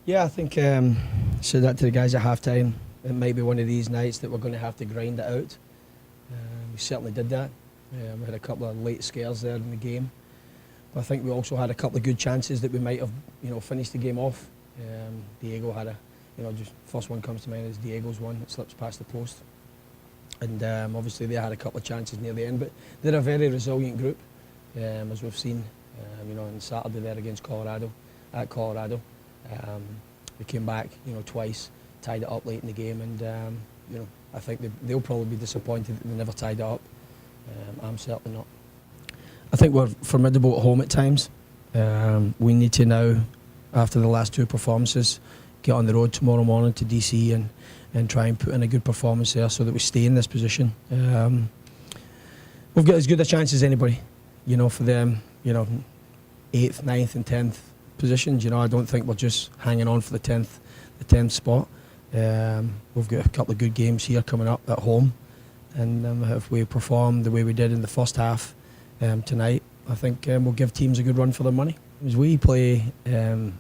Yeah, I think said that to the guys at halftime. It might be one of these nights that we're going to have to grind it out. We certainly did that. We had a couple of late scares there in the game. But I think we also had a couple of good chances that we might have, finished the game off. Diego had just first one comes to mind is Diego's one that slips past the post. And obviously they had a couple of chances near the end, but they're a very resilient group, as we've seen, on Saturday there against Colorado, at Colorado. They came back, twice, tied it up late in the game, and I think they'll probably be disappointed that they never tied it up. I'm certainly not. I think we're formidable at home at times. We need to now, after the last two performances, get on the road tomorrow morning to DC and try and put in a good performance there so that we stay in this position. We've got as good a chance as anybody, for them, 8th, 9th and 10th positions. I don't think we're just hanging on for the 10th spot. We've got a couple of good games here coming up at home, and if we perform the way we did in the first half tonight, I think we'll give teams a good run for their money. As we play in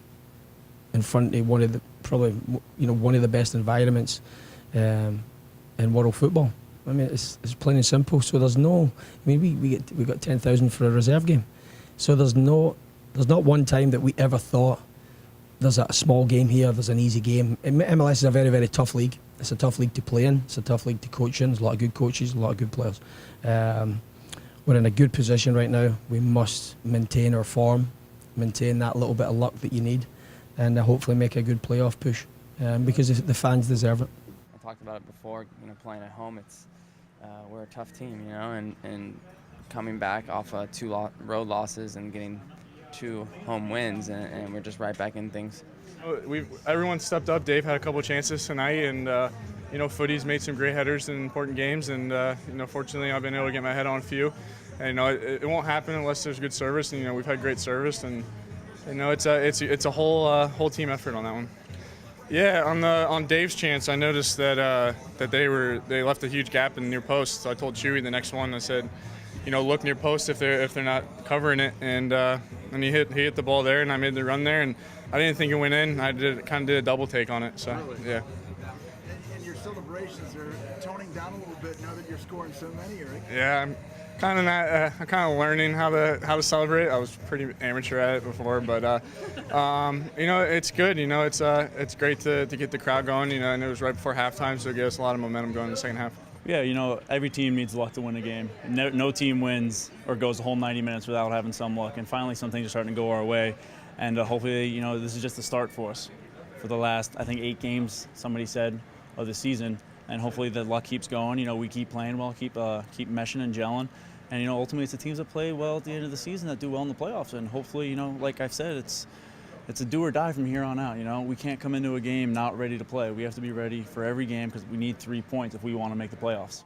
front of one of the best environments in world football. I mean, it's plain and simple. So there's no. I mean, we got 10,000 for a reserve game. So there's not one time that we ever thought there's a small game here, there's an easy game. MLS is a very, very tough league. It's a tough league to play in. It's a tough league to coach in. There's a lot of good coaches, a lot of good players. We're in a good position right now. We must maintain our form, maintain that little bit of luck that you need, and hopefully make a good playoff push because the fans deserve it. I talked about it before. Playing at home, we're a tough team, and coming back off two road losses and getting 2 home wins, and we're just right back in things. Everyone stepped up. Dave had a couple of chances tonight, and Footy's made some great headers in important games, and fortunately I've been able to get my head on a few. And it won't happen unless there's good service, and we've had great service, and it's a whole team effort on that one. Yeah, on Dave's chance, I noticed that they left a huge gap in near post. So I told Chewy the next one. I said, look near post if they're not covering it, and he hit the ball there, and I made the run there, and I didn't think it went in. I kind of did a double take on it. So really? Yeah. And your celebrations are toning down a little bit now that you're scoring so many, right? Yeah, I'm kind of learning how to celebrate. I was pretty amateur at it before, but it's good. It's great to get the crowd going. And it was right before halftime, so it gave us a lot of momentum going in the second half. Yeah, every team needs luck to win a game. No team wins or goes the whole 90 minutes without having some luck. And finally, some things are starting to go our way. And hopefully, this is just the start for us. For the last, I think, 8 games, somebody said, of the season. And hopefully the luck keeps going. We keep playing well, keep meshing and gelling. And, ultimately, it's the teams that play well at the end of the season that do well in the playoffs. And hopefully, like I've said, it's a do or die from here on out. We can't come into a game not ready to play. We have to be ready for every game because we need 3 points if we want to make the playoffs.